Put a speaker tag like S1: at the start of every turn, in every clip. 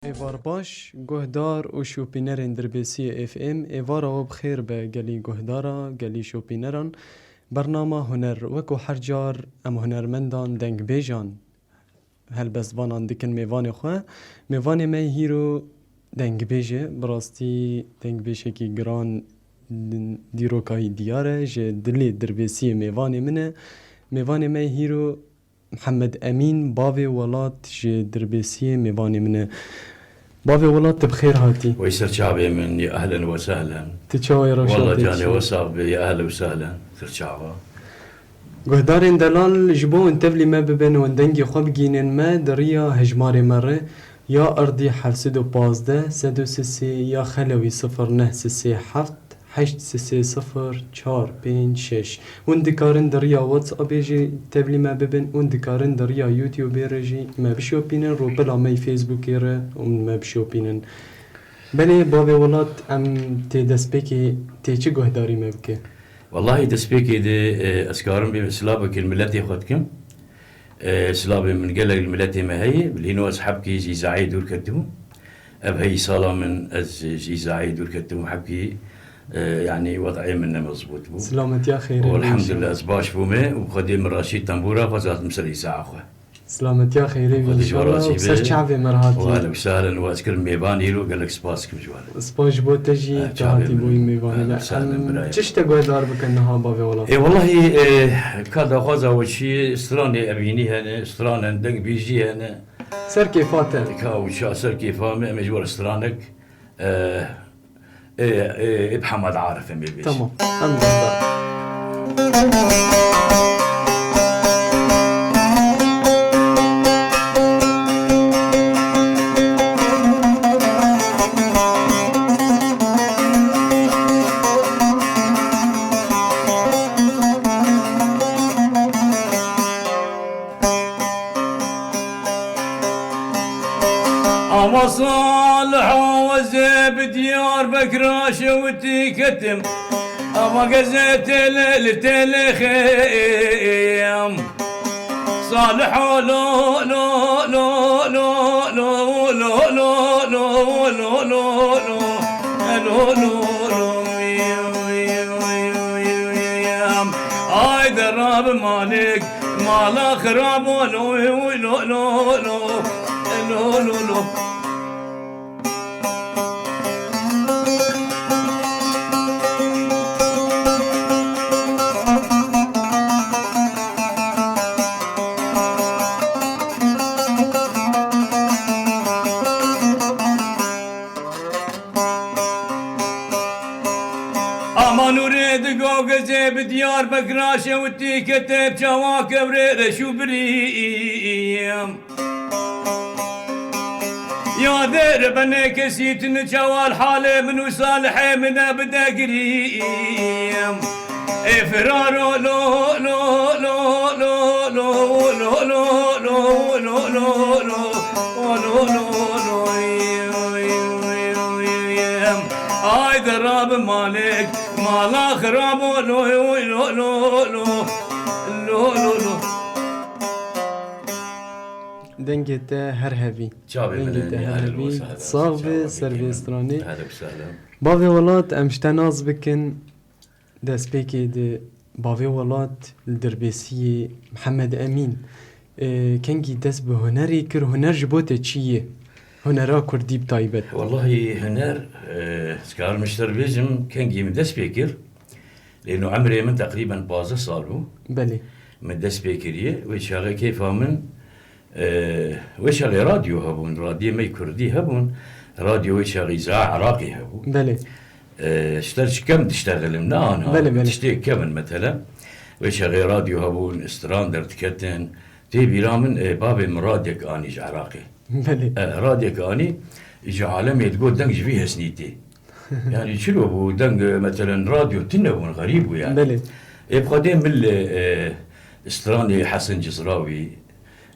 S1: ایوار باش گهدار و شوپینرین دربیسی اف ام ایوارا بخیر به گلی گهدارا گلی شوپینران برنامه هنر وکو هر جار ام هنرمندان دنگ بیجان هل بس وانان دکن میوان خواه میوان می هیرو دنگ بیجه براستی دنگ بیشه کی گران دیروکای دیاره جه دلی دربیسی میوان منه میوان می هیرو محمد امین باوی ولات جه دربیسی میوان منه باوی ولات بخير هاتي
S2: ويسر شعبي من يا اهلا وسهلا
S1: تشاوي رشاد
S2: والله جاني وصاب يا اهلا وسهلا سر شعبه
S1: قهدارين دلال جبو انتبلي ما ببين وندنجي خوب جينين ما دريا هجماري مرة يا أرضي حفسدو بازده سدو سسي يا خلوي صفر نه سسي حفت حشت سسي صفر چار بين شش وندكارن دريا واتس ابيجي تبلي ما ببين وندكارن دريا يوتيوب يرجي ما بشو بينن رو بلا ماي فيسبوك يره وما بشو بينن بلي بابي ولات ام تي دسبيكي تي چه قهداري ما بكي
S2: والله دسبيكي دي اسكارم بسلابك الملتي خدكم سلابي من قال الملتي ما هي بلينو اصحابكي جي زعي دور كدو اب هي صاله من از جي زعي دور كدو حبكي يعني وضعي منه مضبوط بو
S1: سلامت يا خير
S2: والحمد لله زباش بومي وخديم رشيد تنبوره فزات مسري ساعه اخوه
S1: سلامت يا خير ان شاء الله وسر شعبي مرهاتي
S2: واهلا وسهلا واذكر ميبان يلو قال لك سباسك مجوال
S1: سباش بو تجي تهاتي بوي ميبان تشت تقول دار بكنها بابي والله
S2: اي والله كذا خذا وشي استراني ابيني هنا استرانا دق بيجي هنا
S1: سر كيفاته
S2: كاو شاسر كيفا مجبور استرانك بحمد عارف ام بي
S1: تمام الحمد لله
S2: أما صالح وزيب ديار بكراشة وتكتم أما قزيت ليلة خيم صالح لو لو لو لو لو لو لو لو لو لو لو هاي دراب مالك مالا خراب لو لو لو لو لو لو اما نريد قوقزي بديار بكراشة وتي كتب جواكب ريرة شو بريم يا ذر بنيك سيت نجوال حالي من صالحي من ابدا قريم افرارو لو لو لو لو لو لو لو لو لو لو لو هاي ذراب مالك مالا خرابو لو لو لو لو لو لو
S1: دنجت هر هبي
S2: جابي
S1: دنجت
S2: من
S1: هر هبي صاغبي سربيستراني
S2: هلا وسهلا
S1: بافي ولات امشتناز بكن دس بيكي دي بافي ولات الدربيسية محمد امين كنجي دس بهنري كر هنر جبوته چيه هنرا كردي بتايبت
S2: والله هنر سكار مشتر بيجم كان جيم دس بيكر لانه عمري من تقريبا 12 صاروا
S1: بلي
S2: من دس بيكريه وشاغي كيف من وشاغي راديو هبون راديو مي كردي هبون راديو وشاغي اذاعه عراقي هبون
S1: بلي
S2: اشترش كم تشتغل من انا
S1: بلي
S2: تشتغل كم مثلا وشاغي راديو هبون استراندر تكتن تي بيرامن بابي مرادك اني عراقي
S1: بلي
S2: راديك اني اجى عالمي تقول دنج فيها سنيتي يعني شنو هو دنج مثلا راديو تنون غريب يعني
S1: بلي
S2: يبقى من استراني حسن جزراوي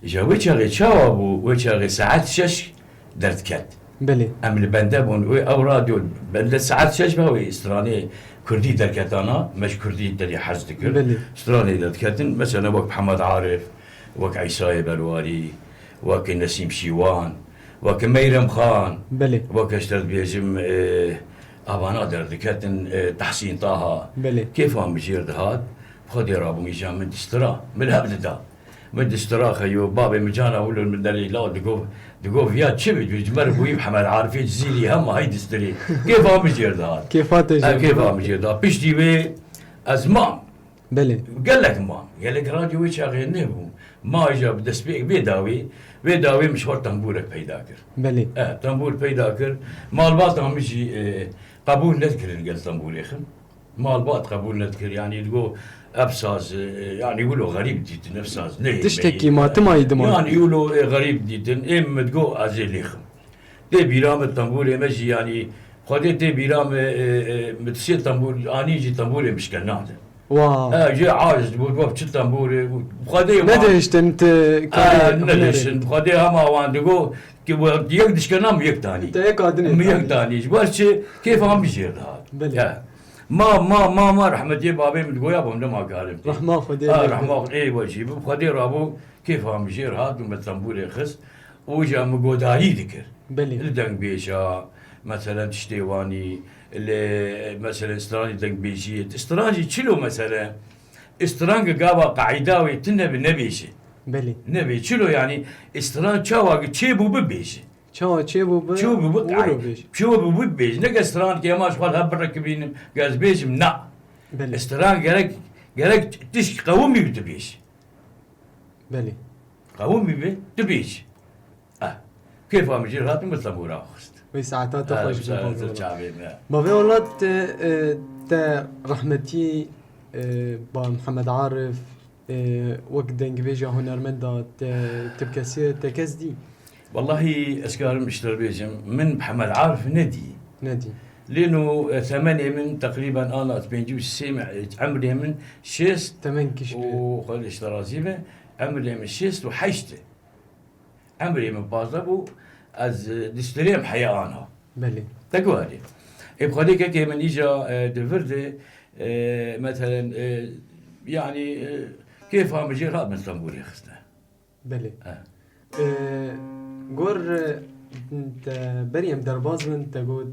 S2: اجى وجهي شاوبو وجهي ساعات شش درت كات
S1: بلي
S2: ام البندبون او راديو بند ساعات شش باوي استراني كردي دركتانا مش كردي دري حز ذكر
S1: بلي
S2: استرالي دركتن مثلا وقت محمد عارف وقت عيسى بلواري وقت نسيم شيوان وكميرم خان
S1: بله
S2: وكشتر بيجم أبانا دردكتن تحسين طه
S1: بله
S2: كيف هم بيجير هاد خدي رابو ميجان من دسترا من هبدا من دسترا خيو بابي مجانا ولو من داري لا دقو فيها تشبد ويجمر بوي محمد عارفين زيلي هم هاي دستري كيف هم بيجير هاد
S1: كيفات
S2: كيف هم بيجير هاد بيشتي بي أزمان
S1: بله
S2: قال لك ما قال لك راديو ويش اغنيه ما جاب دسبيك بيداوي مشوار تنبورك پیدا کر
S1: بله
S2: تنبور پیدا کر مالبات هم يجي قبول نذكر قال تنبور يخن مالبات قبول نذكر يعني تقول ابساز يعني يقولوا غريب ديتن ابساز ليه
S1: تشتكي ما تما يدمان
S2: يعني يقولوا غريب ديتن ام تقول ازيل يخن دي بيرام التنبور يمشي يعني خديت دي بيرام متسير تنبور اني يجي تنبور مش كناده
S1: واه
S2: جاء عاجز بوقف شو تنبوري بخدي
S1: ندهشت انت
S2: ندهش بخدي هما وان دقو يقدش كلام يقتاني
S1: انت هيك عادني
S2: يقتاني جبرش كيف هم بيجير هذا
S1: بله
S2: ما رحمة جيب بابي متقول يابا ما قال
S1: رحمة خدي
S2: رحمة اي وجهي بخدي رابو كيف هم بيجير هذا ومتنبوري خس وجا مقوداري ذكر
S1: بله
S2: الدنق بيشا مثلا تشتيواني مثلا استراني دنق بيشي استراني تشلو مثلا استرانج قابا قاعداوي تنبي نبيشي
S1: بله
S2: نبي تشلو يعني استران تشاوا تشيبو ببيشي
S1: تشيبو
S2: شو ببيش نك استران كيما شغل هبركبين قاز بيش منا
S1: بله
S2: استران قالك تش قومي بتبيش
S1: بله
S2: قومي بتبيش كيف هم يجي هذا مثل مراخست
S1: وساعتها تخرج
S2: الشعبي
S1: ما في ولد تا رحمتي با محمد عارف وقت دنگ بيجا هنرمندا تبكسي تكسدي
S2: والله اسكار مشتر بيجم من محمد عارف
S1: نادي
S2: لانه ثمانية من تقريبا انا بنجيب السيمع عمري من شيست
S1: تمن كش
S2: وخل اشترازيبه عمري من شيست وحيشته عمري من بازابو از دستريم حيانها
S1: بله
S2: تقوالي بخليك كي من اجا دفرده مثلا يعني كيف هم يجي راب من طنبور يخسته
S1: بله قور انت بريم درباز من تقول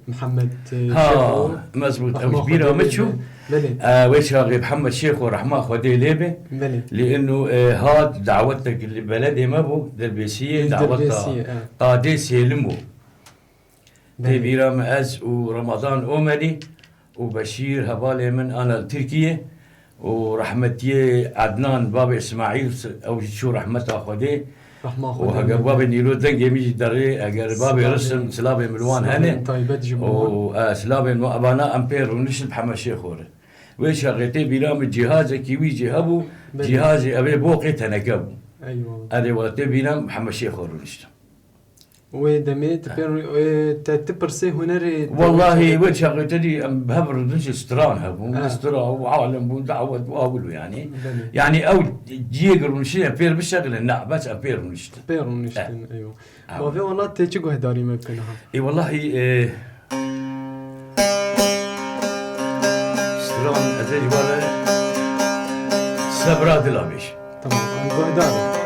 S1: محمد
S2: ها مزبوط او كبيره ومتشو
S1: بله
S2: ويش راغب محمد شيخ ورحمه خدي ليبه
S1: بله
S2: لانه هاد دعوتك لبلدي مابو دربيسيه دعوتها قادسيه لمو تبيرا مأز ورمضان أملي وبشير هبالي من أنا تركيا ورحمتي عدنان بابا إسماعيل أو شو رحمته خدي وهجر بابا نيلو دنج يمشي دري هجر بابا رسم سلابي ملوان هنا وسلابي أبانا أمبير ونشل محمد شيخ وره ويش هغتي بيرام الجهاز كيوي جهابو جهاز أبي بوقي تنكبو
S1: أيوة
S2: هذا وقت بيرام محمد شيخ وره نشل
S1: ودميت تبرسي هنري
S2: والله وش شغلتني بهبر نش استران هبو استرا وعالم ودعوة وأقوله يعني أو جيجر ونشي أبير بالشغل لا بس أبير ونشت
S1: أبير ونشت أيوه ما في والله تيجي هداري ممكنها
S2: إي والله استران أزاج ولا سبراد لابيش
S1: تمام هداري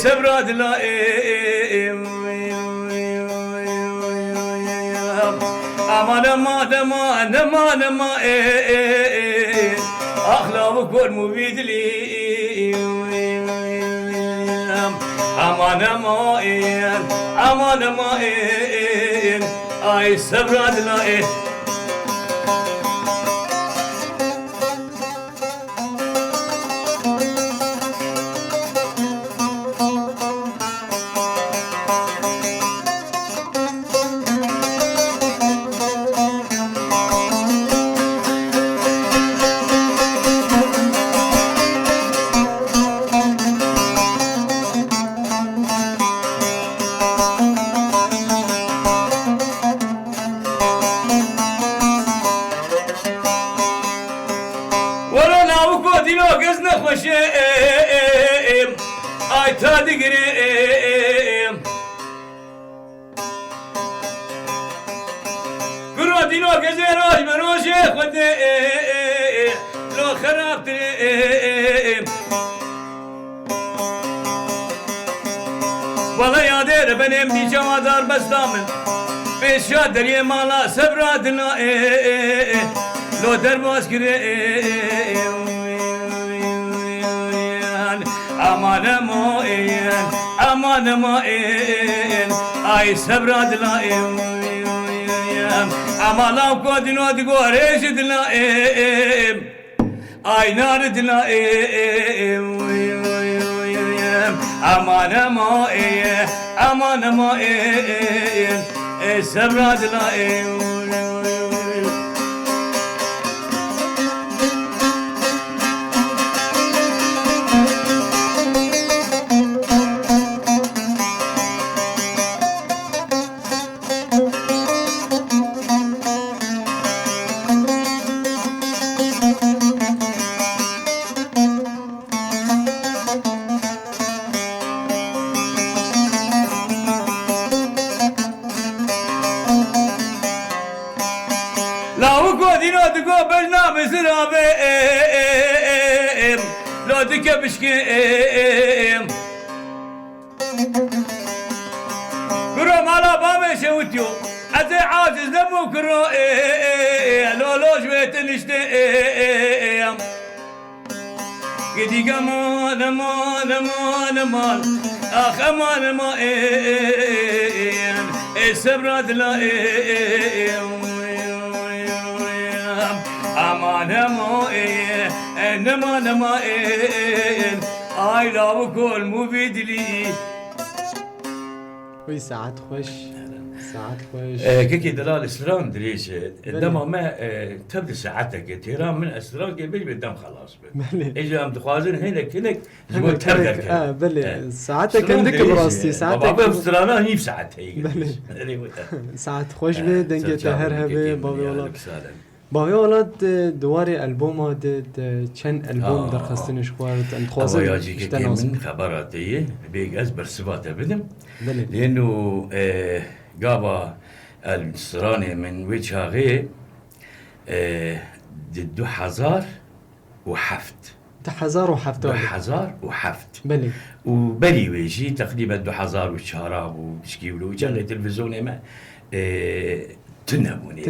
S2: سبراد لا أمان ما أخلاق كل مفيد لي أمان ما أي سبراد لا خوشیم آی تا دیگریم گروه دینو که زیراش بروش خودیم لو خراب تریم والله یادر بنیم دی جوادار بستامن پیشا دریه مالا سبرادنا لو در باز کریم امان ما این ای سبرادنا امالا کودینو دیگو ریش دلایم ای نار دلایم امان ما این سبرادنا لو دك بشكيم برو مالا بامي شوتيو أتي عاجز دمو كرو لو شويت نشتيم قدي كمان مان أخ أمان ما السبرات لا امان ما این آی لاو کل مفید لی
S1: وي ساعات خوش
S2: كيكي دلال اسلام دريش الدم ما تبدا ساعتك تيران من اسلام قبل بالدم خلاص اجي ام تخازن هناك زول ترك
S1: بلي ساعتك عندك براستي ساعتك
S2: بابا استرانا هي بساعت هي
S1: ساعات خوش به دنگ تهر هبه بابا ولاد باوی ولاد دواری البوم داد چند البوم درخواستنش خورد انتخابات
S2: واجی که من خبراتیه بیگ از برسبات بدم لانه قابا السراني من وجهه 2007
S1: 2007 بلي
S2: وبلي ويجي تقريبا 2004 وبشكيولو جانا تلفزيون ما تنبوني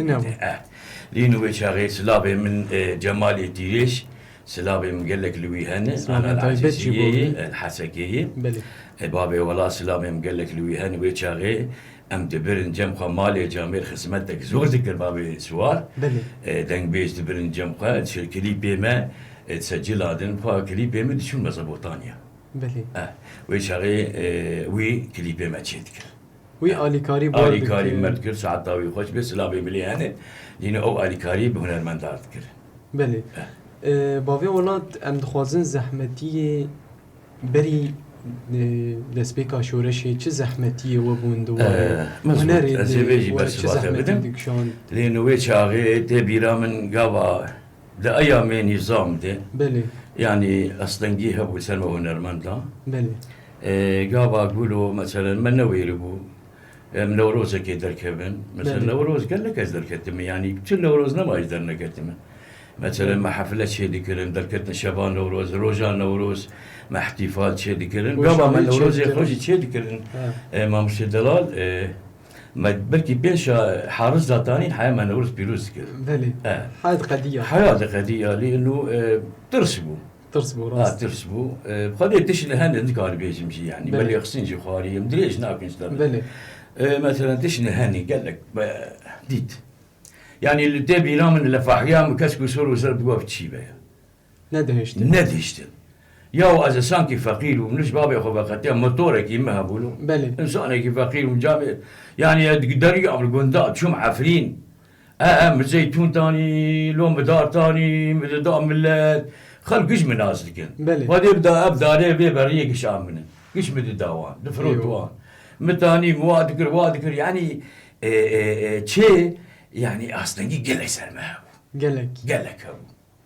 S2: لينو وجهه سلابي من جمال الدريش سلابي مقلك لوي هنا انا العزيزيه الحسكيه
S1: بلي
S2: بابي ولا سلابي مقلك لوي هنا وجهه ام دبرن جم خمالي جامير خدمتك زور ذكر بابي سوار دنگ بيش دبرن جم خا كليب ما تسجل هذن فا كليب ما شو مزبوطانيا
S1: بلي
S2: ويشغي وي كليب ما تشيدك
S1: وي آلی کاری
S2: مرد کرد ساعت داوی خوش به سلابی ملیانه لینه او آلی کاری به هنرمندارد کرد
S1: بله باوی ولاد ام دخوازن زحمتی بری دسپیکا شورشی چه زحمتیه و بوندو
S2: هنری ازیبیجی برسباته بدم لینه وی چاقی ده بیرا من قاوا ده ایام نظام ده
S1: بله
S2: يعني اصلا جيها ابو سلمى هنرمندا
S1: بله
S2: قاوا قولوا مثلا من نويربو من نوروز كي دركبن مثلا نوروز قال لك ازدر كتم يعني كل نوروزنا ما يقدر نكتم مثلا ما حفلات شي ذكرن دركتنا شبان نوروز روجان نوروز ما احتفال شي ذكرن قبل ما نوروز يخرج شي ذكرن ما مش دلال ما بركي بيش حارس ذاتاني حياه ما نوروز بيروز كده
S1: بلي حياه قضيه
S2: لانه ترسبوا
S1: راس
S2: ترسبوا بخلي تشل هن ذكر بيجم شي يعني بل يخصين شي خاري مدريش ناكن
S1: بلي
S2: مثلا تشنه هاني قال لك ديت يعني اللي تبي نام من الفحيام كسكو سور وسرب قوف تشيبه ندهشت يا از سانكي فقير ومنش بابا خو بقتي موتورك يما بقولوا
S1: بلي
S2: انسان كي فقير وجامع يعني دري قبل قندات شو معفرين زيتون تاني لون بدار تاني مدام ملات خلقش من ناس لكن وهذا ابدا عليه ببريه قشام منه قش مد دوان دفروت دوان متاني موادكر يعني شيء يعني اصلا قال سلمى
S1: قال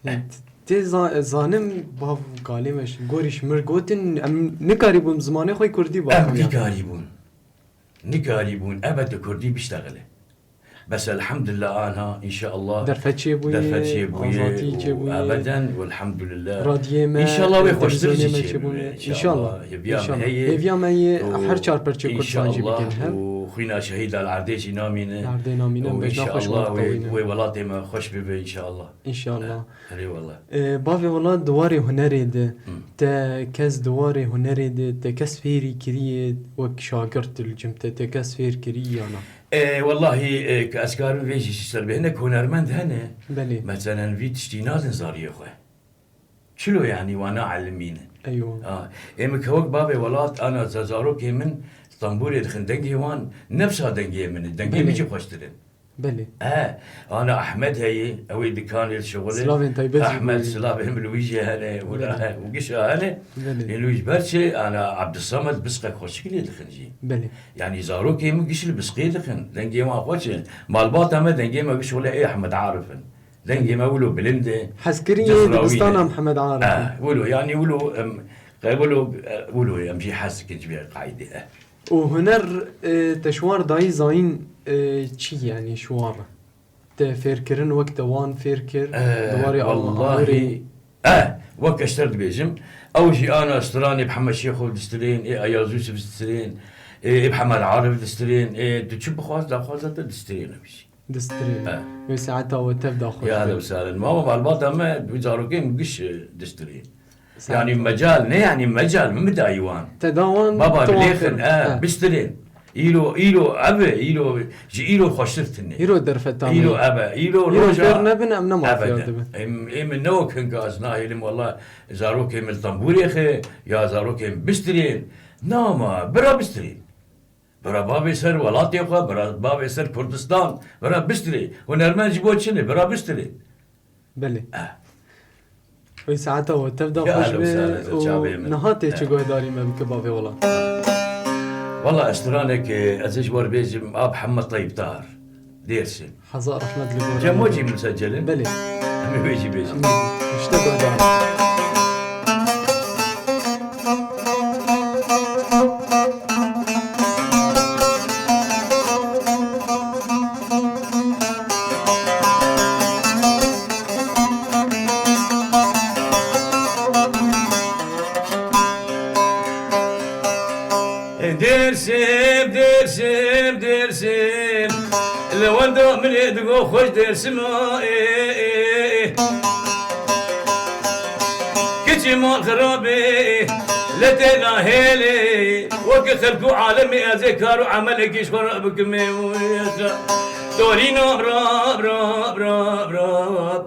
S1: لك تي زانم باف قالمش غوريش مرغوتن ام نكاري بوم زمانه خوي كردي باف
S2: ام نكاريبون ابد كردي بيشتغله بس الحمد لله انا ان شاء الله
S1: درفتشي بوي
S2: درفتشي
S1: آزادی چه
S2: بوي
S1: بوی
S2: ابدا والحمد لله
S1: رادیه ما
S2: ان شاء الله ويخوش
S1: تلفزیونی ما
S2: درجه
S1: چه بوی
S2: ان شاء الله
S1: هيفيا ما هر چار پرچه
S2: ان
S1: کرد
S2: شاء
S1: سانجي
S2: الله
S1: بكن هم
S2: وخوينا شهيد العرديشي نامينه
S1: العردي نامينه
S2: وان
S1: بجنا
S2: شاء
S1: خوش
S2: الله
S1: وقتوينه
S2: وولاتي ما خوش ببي ان شاء الله
S1: ان شاء الله
S2: اي والله
S1: بافي والله دواري هنري ده تا كاس دواري هنري ده تا كاس فيري كريه وك شاكرت الجمتة تا كاس فير كريه انا
S2: والله كاسكار فيجي شتر بهنك هنرمند هنا
S1: بلي
S2: مثلا في تشتينات زاري اخوه شلو يعني وانا علمينه
S1: ايوه
S2: ايمك هوك بابي ولات انا زاروكي من اسطنبول يدخل دنجي وان نفسها دنجي من الدنجي
S1: بلي.
S2: بيجي خوشترين
S1: بلي
S2: انا احمد هي اوي دكان الشغل
S1: سلافين طيبتي
S2: احمد سلافين لويجي هلا ولا وقشا هلا
S1: بلي
S2: لويج برشي انا عبد الصمد بسقك خوشكلي دخنجي
S1: بلي
S2: يعني زاروكي من قش البسقي دخن دنجي ما خوش مالبات ما دنجي ما قش ولا ايه احمد عارفن دنجي ما ولو بلنده
S1: حسكرية دبستانا محمد عارف
S2: ولو يعني ولو يمشي حاسك جبير قاعده
S1: وهنر تشوار داي زاين چي يعني شوابه تفكرن وقت وان فكر دواري
S2: والله وقت اشترت بيجم اول شيء انا استراني بحمد شيخ دسترين اياز يوسف دسترين بحمد عارف دسترين تشوف خواز دسترين بشي
S1: دسترين وساعتها وتبدا خوش
S2: يا هلا وسهلا ماما بالباطا ما بيزاروكين بقش دسترين يعني مجال يعني مجال من بدا ايوان
S1: تداوان
S2: بابا بالاخر بسترين إيلو أبا إيلو خوشتني
S1: إيلو درفتان
S2: إيلو أبا إيلو
S1: رجع نبن أمنا ما في
S2: أبدا من نوك هنقاسنا إلهم والله زاروكي من الطنبور يا أخي يا زاروكي بسترين ناما برا بسترين برا بابي سر ولاتي أخا برا بابي سر كردستان برا بستري ونرمان جبوت شنو برا بستري
S1: بلي وساعتها وتبدا خوش ونهاتي تشجوه داري ما بكبابي والله
S2: والله استرانك ازج ور بيجم اب محمد طيب طاهر ديرسي
S1: حزار احمد الجوري
S2: جموجي مسجل
S1: بلي
S2: امي بيجي
S1: اشتغل داري
S2: درسم لو اندو من يدقو خوش درسم كتي مال خرابي لتنا هيلي وك خلقو عالمي اذكار وعملك يشفر بكمي ويسا دورينا براب راب راب راب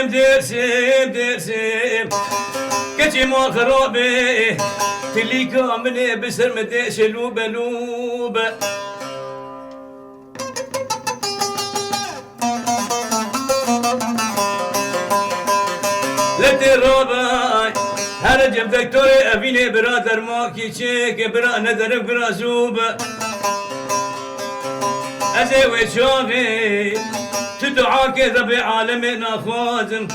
S2: درسم كتي مال خرابي تليكا مني بسر مديش لوبة لوبة لتراباي هرجم دكتوري أبيني برادر ماكي تشيك برا ندرك برا زوبة أزوي شوفي تدعاك ذبي عالمنا خوازم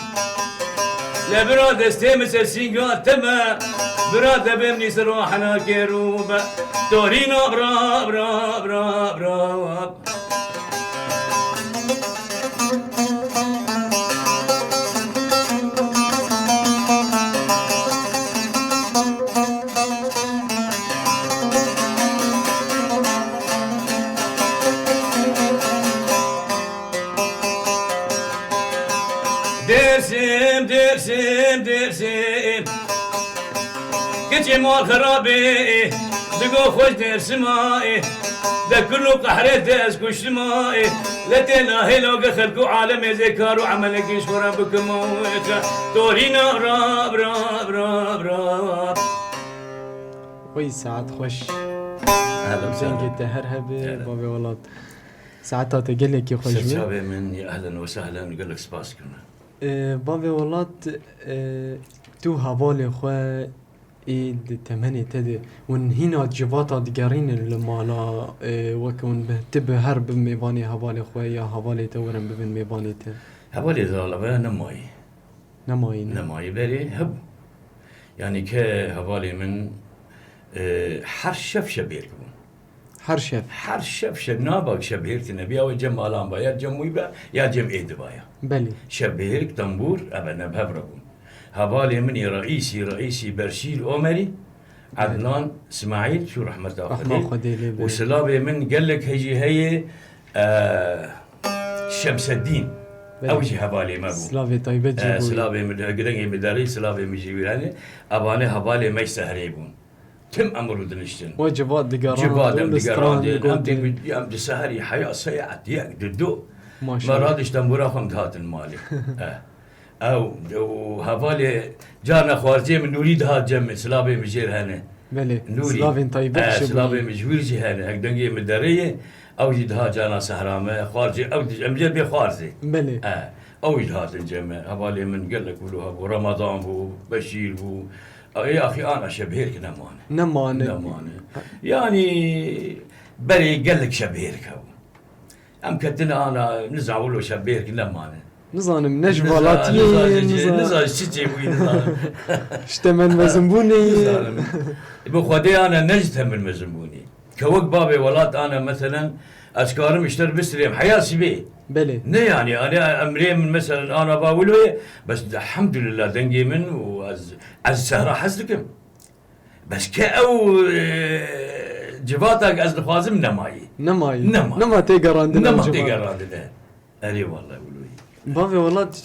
S2: لبراد استمس السيقات تما براد بمني سروحنا كروبة دورينا براب راب راب راب درسم كتي مال خرابي دقو خوش درسمائي ده كله قحرت اسكو شمائي لتنا هلو خلقو عالمي ذكر وعملك يشفر بكم دورينا راب راب راب راب
S1: وي ساعات خوش
S2: اهلا وسهلا
S1: زين جدا هرهبة بابي ولاد ساعتها تقلك يا خوش
S2: شابي من يا أهلا وسهلا نقول لك سباس كنا
S1: بابي ولات تو هوالي خو ايد تمني تدي ون هنا جباتا دقارين المالا وكون بهتبه هرب ميباني هوالي خو يا هوالي تورن ببن ميباني ته
S2: هوالي ذا نماي
S1: نماي
S2: بري هب يعني كهوالي من حرشف شبيركم حرشف شنابك شبيرت نبي أو جم آلام بايا جم ويبا يا جم إيد بايا
S1: بلي
S2: شبيرك تنبور أبنا بهبركم هوالي مني رئيسي برشيل أومري عدنان اسماعيل شو رحمة الله عليه وسلابي من قال لك هي شمس الدين أوجي هبالي ما بو
S1: سلافي طيبة جيبوي
S2: سلافي من قرنجي مداري سلافي مجيبيراني أباني هبالي ما يستهريبون تم أمر دنشتن
S1: وجبات دقاران
S2: جبات دقاران أم دسهري حياة سيعة يك ددو
S1: ما شاء
S2: الله مرادش تنبورا خمد هات المالي أو هبالي جانا خوارزي من نريد هات جمع سلافي مجير هنا
S1: بلي سلافي طيبة
S2: سلافي مجويرجي هنا هكدنجي مدارية أوجد ها جانا سهرامة خوارزي أوجد أمجد بخوارزي
S1: بلي
S2: أوجد هات الجمع هبالي من قال لك بلوها بو رمضان بو بشير بو يا أخي أنا شبهيرك نمانة يعني بري قال لك شبهيرك أم كتنا أنا نزعوا له شبهيرك نمانة
S1: نظام نجبالاتي
S2: نزال شتي وين
S1: اشتمن مزنبوني
S2: بخدي أنا نجتهم من مزنبوني كوك بابي ولات أنا مثلا أشكارم اشتر بسريم حياسي بيه
S1: بلي
S2: نه يعني أنا أمري من مثلا أنا باولوه بس الحمد لله دنجي من وأز سهرة حزلكم بس كأو جباتك أز لخوازم
S1: نماي
S2: تيقراندنا أري والله ولوي
S1: بابي ولات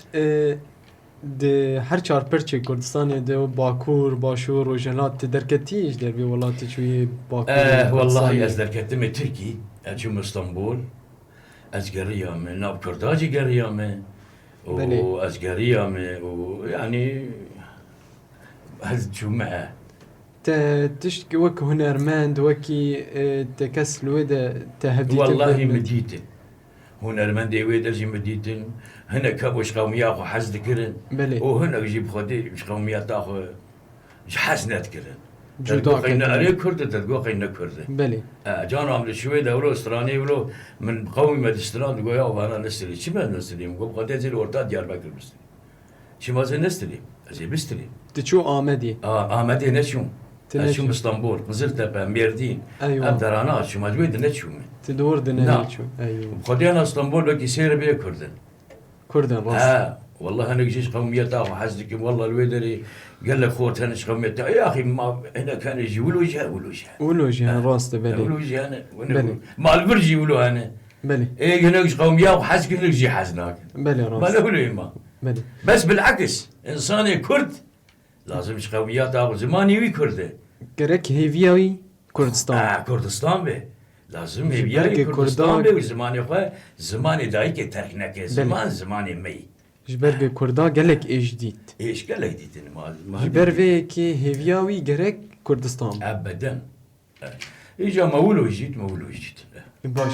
S1: ده هر چار پرچه کردستان ده باکور باشور و جلات درکتیش در بی ولات شوی باکور
S2: والله از درکتم ترکی اجوم اسطنبول از قريامه ناب كرداجي قريامه وأز قريامه ويعني هز جمعة
S1: تشتكي وك هنرمند وكي تكسل ودا تهديت
S2: والله مديتن هنرمند ودا جي مديتن هنا كابوش قومياخو حزد كرن وهنا يجيب خدي مش قوميات تاخو مش حسنت كرن تلقوا خينا أري كرد تلقوا خينا كرد
S1: بلي
S2: جانا عمل شوي دولو استراني ولو من قومي ما تستران تقول يا وانا نستري شو ما نستري مقول قد زي الورطة ديار بكر بستري شو ما زي نستري زي بستري
S1: تشو آمدي
S2: آمدي نشوم نشوم اسطنبول نزلت بميردين
S1: أيوة
S2: أبدرانات شو ما جويد نشوم
S1: تدور دنيشو أيوة
S2: خدينا اسطنبول لك يصير بيه كردن
S1: راس
S2: والله أنا جيش قوميته وحزدكم والله الويدري قال لك خوت هنش قوميته يا أخي ما هنا كان يجي
S1: ولوجه راس تبلي
S2: ولوجه أنا ما البرجي ولو أنا
S1: بلي
S2: إيه هنا جيش قوميه وحزك هنا جي حزناك
S1: بلي راس
S2: ما له ما
S1: بلي
S2: بس بالعكس إنسان كرد لازم مش قومياته زماني وي كرده
S1: كرك هيفياوي كردستان
S2: كردستان به لازم هيفياوي كردستان به وزماني خواه زماني دايك تركنك زماني مي
S1: جبر كردا قالك ايش جديد
S2: ايش قال لك ديت ما
S1: جبر كي هيفياوي جرك كردستان
S2: ابدا اجا مولو جيت
S1: باش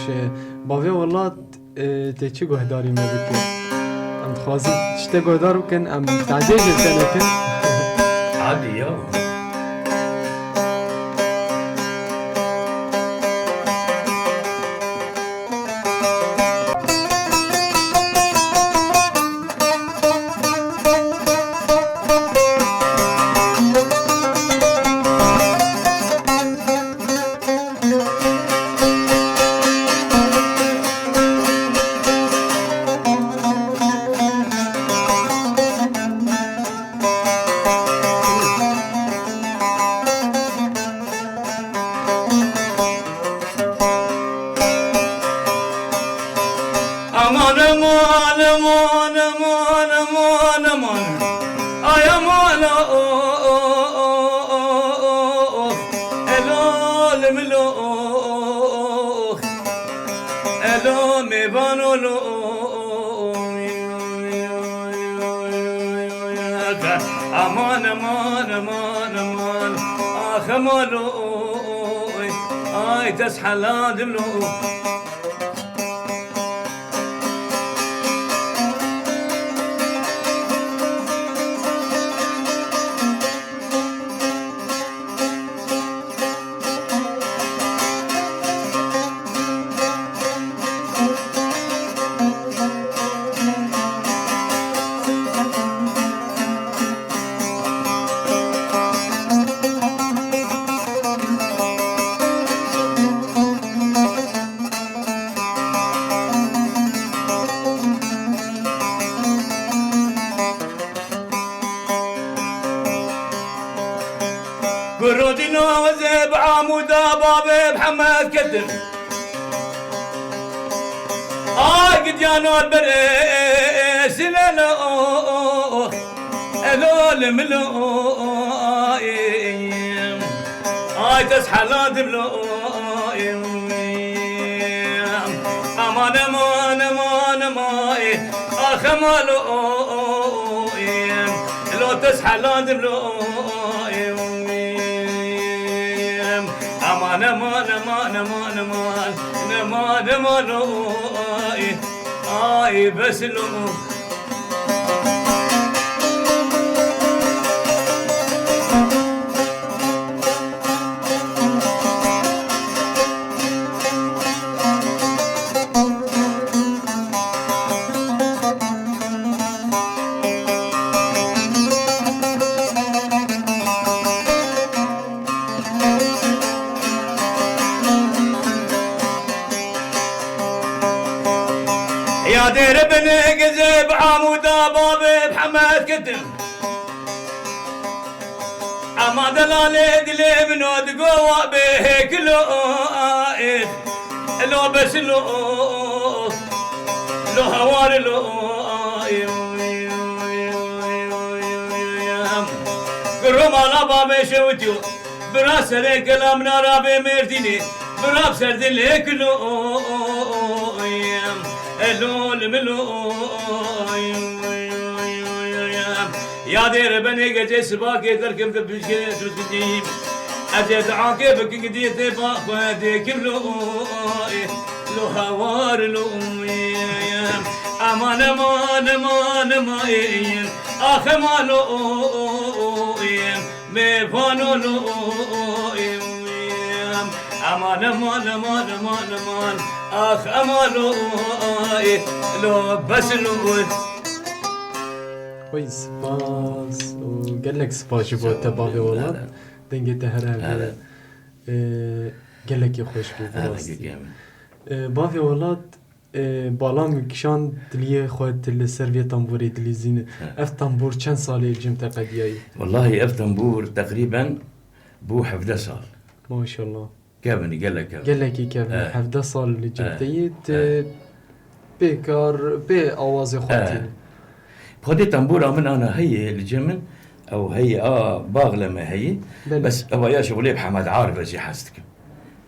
S1: بابي والله تيجي قهداري ما بك ام خازن تشتي قهدار وكان ام تعديل سنه
S2: عادي يا
S3: امان امان امان امان اخ مالو اي تسحل دملو بعمودة بابي محمد كتب قد يانو البريس للو الول ملو تصحى لا دبلو امان امان امان امان مالو لو تصحى لا دبلو امان امان امان امان امان امان امان بس لو يا دير بن قزب عمودا بابي محمد كتب اما دلالي دلي منو دقوا بهيك لو بس لو هوار لو قرم على بابي شوتيو براس لي كلام نارابي مرديني براب سرد ليك لو الول ملو يا دير بني قجي سباكي تركم تبشي تركديم اجي تعاقب قدي تبا خدي كبلو لو هوار لو امان امان امان امان اخ مالو ميفانو لو امان امان امان امان امان اخ امانو لو بس لو
S1: وي سباس وقال لك سباس شوفوا تبابي والله دنجي تهرب قال لك يا خوش بي بافي والله بالام كشان دليه خود السيرفي طنبوري دليزين اف طنبور كم سالي جمت قدياي
S2: والله اف طنبور تقريبا بو حفظ صار
S1: ما شاء الله
S2: كابني قال لك
S1: كيف حفظ صال اللي جمتيت بكار بي اوازي خوتي
S2: خدي طنبوره من انا هي الجمن او هي باغله ما هي
S1: بلي.
S2: بس هو يا شغلي بحمد عارف اجي حستكم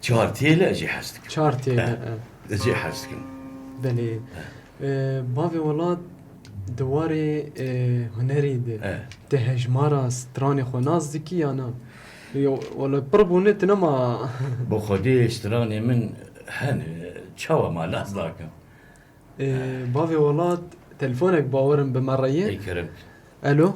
S2: شارتيله اجي حستكم
S1: شارتي
S2: اجي حستكم
S1: بلي بافي ولاد دواري هنري دي تهجمارا ستراني خو نازدكي انا ولا بربونت نما
S2: بو خدي اشتراني من هن تشاوى ما لازلاكم
S1: بافي ولاد تلفونك باورم بمرية
S2: اي كرمت
S1: الو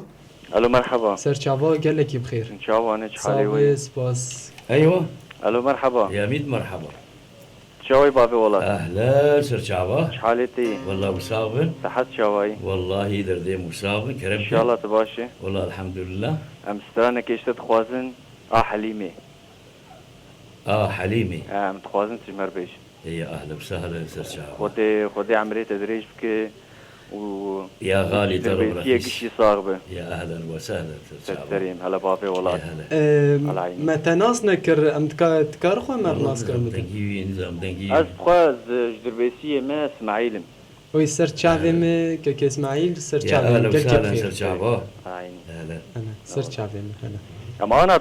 S4: الو مرحبا
S1: سر شعبا قال لك بخير
S4: ان شاء الله انا شحالي
S1: صافي
S4: وي
S1: سباس
S2: ايوه
S4: الو مرحبا
S2: يا ميد مرحبا
S4: شوي بابي والله
S2: اهلا سر شعبا
S4: شحالتي
S2: والله مصابن
S4: صحت شوي
S2: والله دردي مصابن كرمت
S4: ان شاء الله تباشي
S2: والله الحمد لله
S4: ام سترانا كيش تخوازن حليمي
S2: حليمي
S4: ام تخوازن تجمر بيش
S2: يا اهلا وسهلا سر شعبا
S4: خدي عمري تدريج بك و
S2: يا غالي ترى
S4: بيتي كشي صاغبه
S2: يا اهلا وسهلا سر شعبا
S4: تسلم هلا بابي
S2: يا
S4: والله
S2: هلا
S4: على عيني.
S1: متى ناس نكر ام تكار خو مر ناس كر متى
S2: دنجي نظام دنجي
S4: از خواز جدربيسيه ما اسماعيلم
S1: وي سر شعبم كك اسماعيل سر
S2: يا
S1: شعبم
S2: اهلا
S1: قال لك
S2: وسهلا
S1: بخير
S2: سر شعبا
S4: على عيني
S2: هلا
S1: انا سر شعبم هلا
S4: اما انا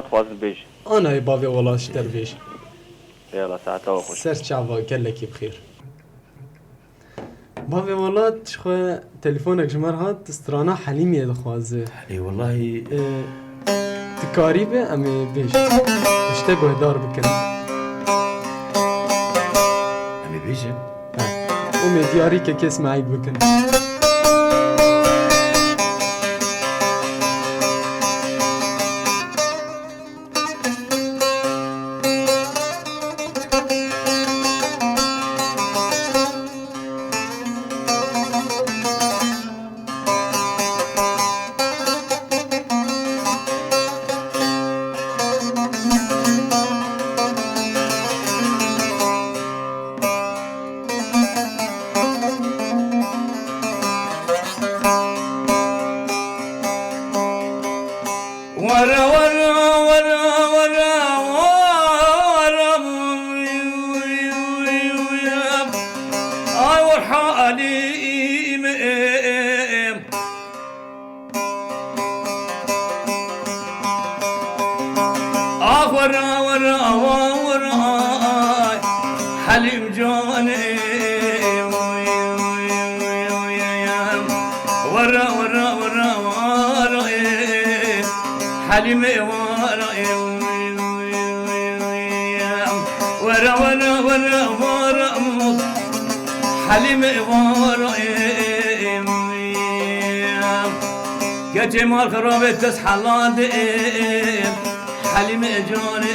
S4: تخوازن بيش
S1: انا يا بابي والله اشتر بيش
S4: يلا ساعتها وخش
S1: سر شعبا قال لك بخير بابي والله شخو تليفونك جمر هات استرانا حليمي دخوازه
S2: اي والله
S1: تكاريبه امي بيش اشتبه دار بكن
S2: امي بيجي
S1: امي دياري كيس معي بكن
S3: حليم ورا ورا ورا حليم جاني ورا ورا ورا ورا حليم ورا ورا ورا ورا ورا حليم ورا كجمال خرابة تسحلان حليم جاني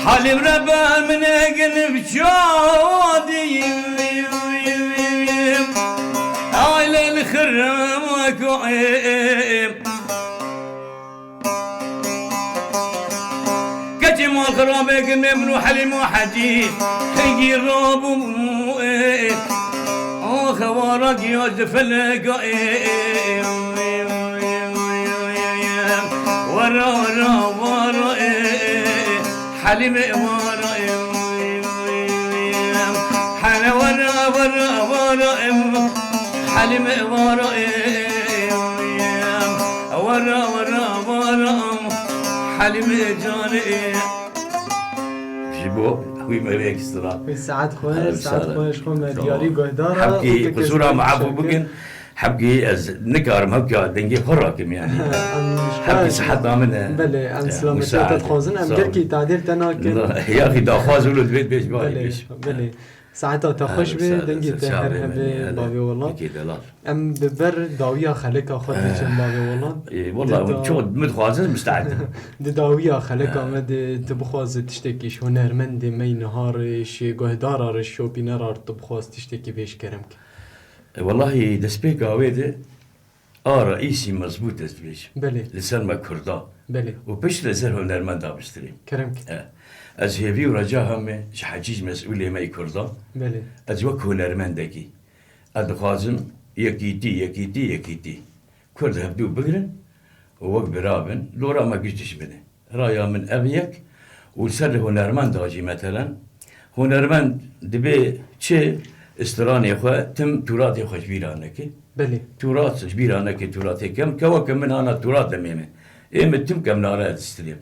S3: حليم ربا من قلب جادي على الخرم وكعيم كجمال خرابة قلنا منو حليم وحجيب هيجي رابو خوارق يوزف القائم ورا ورا ورا حليم ورا حنا ورا ورا ورا حليم ورا ورا ورا ورا حليم جاني
S2: جيبو خوي ما بيك استرا
S1: ساعات خوش ساعات خوش خو مدياري قهدارة
S2: حبكي بصورة معفو بكن حبكي از نكارم هبكي دنجي خراكم يعني حبكي صحة ضامنة
S1: بله عن سلامتي تتخوزن ام دركي تعديل تناكل
S2: يا اخي داخواز ولد بيت بيش باي
S1: بله
S2: بيش
S1: بله ساعتها تخش به دنجي تهر هبه بابي والله
S2: اكيد لا
S1: ام ببر داوية خلقا خود بيشن بابي والله
S2: والله شو متخواز مستعد
S1: داوية خلقا مد تبخواز تشتكيش هنرمند مي نهارش قهدارة رش شوبي نرار تبخواز تشتكي بيش كرمك
S2: والله دسبيك هويده رئيسي مضبوط است بيش
S1: بله
S2: لسان ما كردا
S1: بله
S2: وبش لسان هنرمند بستري
S1: كرمك
S2: از هيفي ورجا هم حجيج مسؤولية ما كردا
S1: بله
S2: از وك هنرمندكي ادخازم يكيتي كرد هبدو بقرن ووك برابن لورا ما قشتش بني رايا من ابيك ولسر هنرمند هاجي مثلا هنرمند دبي چه استراني خو تم تراثي خوش بيرانكي
S1: بله
S2: تراث بيرانكي تراثي كم كوا من انا تراث دميمه ايم تم كم ناره تستريم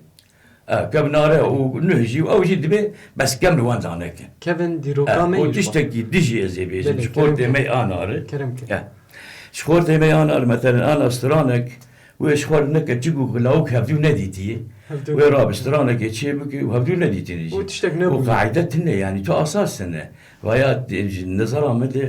S2: كم ناره ونهجي او جي دبي بس كم وان زانك
S1: كيفن ديروكا مي
S2: وتشتكي ديجي ازي بيش
S1: بله،
S2: شخورتي
S1: كرمك.
S2: مي اناره
S1: كرمك
S2: شخورتي مي انار مثلا انا استرانك وشخور نك تجيبو لوك هبدو نديتي
S1: هبدو
S2: ويراب استرانك تشيبك وهبدو نديتي
S1: وتشتك نبو
S2: وقاعدتنا يعني تو اساسنا ويا النظر مدى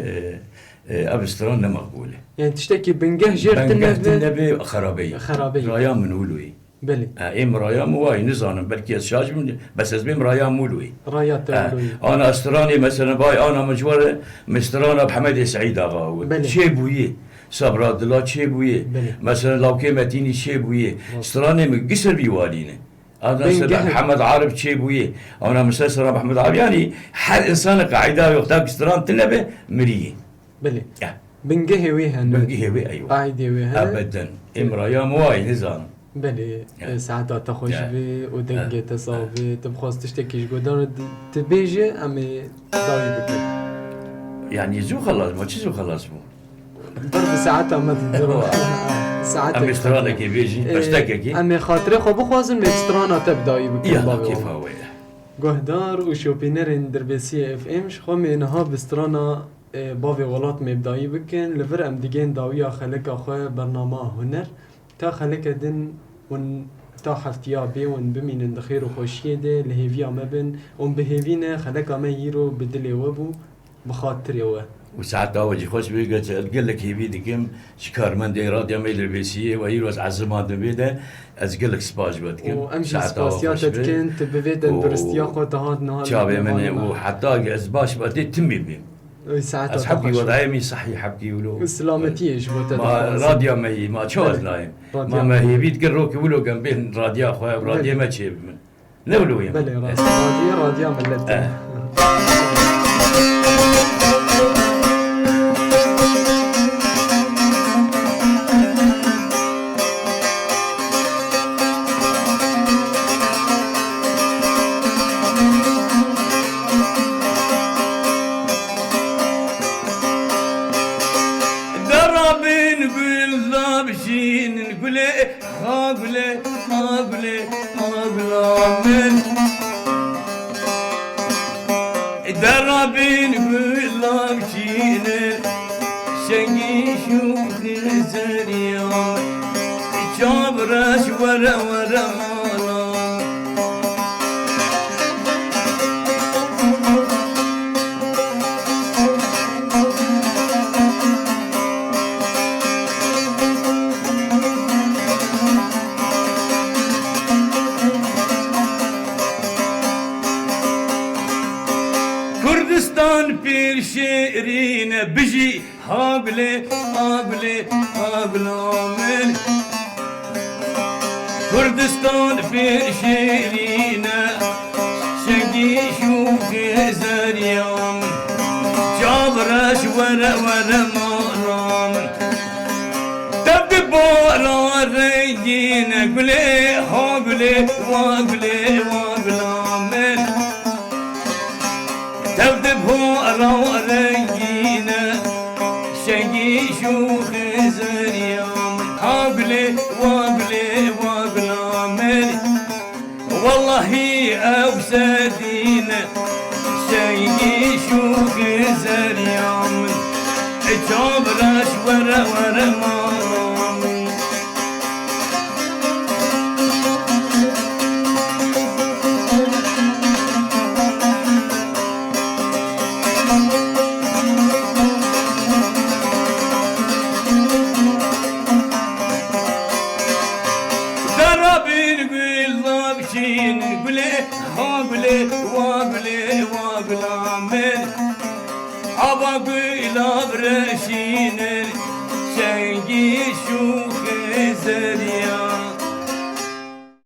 S2: ابستران مقبوله
S1: يعني تشتكي بنجه جرت
S2: بنقهت
S1: النبي
S2: النبي خرابيه
S1: خرابية.
S2: رايا من ولوي
S1: بله
S2: ام رايا مواي نظام بلكي الشاج من بس اسمي رايا مولوي
S1: رايات تقولي
S2: انا استراني مثلا باي انا مجور مسترانا بحمد سعيد اغا
S1: بله.
S2: شيبويه صبر عبد الله شيبويه
S1: بله.
S2: مثلا لو كيمتيني شيبويه استراني من قصر بيوالينه انا
S1: بنجهد.
S2: مثلا محمد عارف شيبويه انا مثلا محمد عارف يعني حد انسان قاعده يختار استران تنبه مريه
S1: بله بنجه ويها
S2: بنجي هوي ايوه
S1: قاعدة ويها
S2: ابدا امراه مواي نظام
S1: بله
S2: يا.
S1: ساعتها تخش
S2: يا.
S1: بي ودنجة تصابي تبخواز تشتكيش قدر تبيجي امي داوي بكي
S2: يعني زو خلاص ما زو خلاص مو
S1: ضرب ساعتها ما تدرو ساعتها
S2: ام استرانك بيجي بشتكي
S1: امي خاطري خو بخوازن مسترانا تبداي بكي
S2: يلا
S1: بابي
S2: كيف
S1: والله.
S2: هو
S1: گهدار و شوپینرین دربسی اف ام شخو مینها بسترانا باوی ولات مبدایی بکن لور ام دیگین داویا خلق آخواه برنامه هنر تا خلق دن ون تا هفتیا بی ون بمینن دخیر و خوشیه ده لهیویا مبن ون بهیوینه خلق آمه ییرو بدلی و بو بخاطری و
S2: وساعات واجي خوش بيقول قال لك هي بيدكم شكار من دي راديو ميدر بيسيه وهيروز عزمات بيده از قال لك سباج بدكم
S1: وامشي سباسيات كنت ببيدن برستياقو تهاد نهار
S2: شابي من وحتى ازباش بدي تمي بي
S1: ساعات
S2: اصحابي وضعي مي صحي حبكي ولو
S1: سلامتي ايش بوتا
S2: ما راديو ما تشوز لاين ما هي بيت قروك ولو جنبين راديو خويا راديو ما تشيب نولو يا
S1: بلي راديو ملت
S3: دربين بالله شينر شقي شوخ زريان جابرش ورا ورا مالا كردستان bir şehrine biji hagle hagle haglamen Kurdistan bir şehrine şegi şu gezeriyam Cabraş vere vere maram Tebdi bara rengine güle hagle vagle vaglamen تبدأ بهورا ورقينا شقي شوخ زريام هاقلي واقلي واقلامل والله أوسدينا شقي شوخ زريام جابرش ورا ورا مامي واقلي واقلامل عبا قيلا برشين شنقي شوخ زريان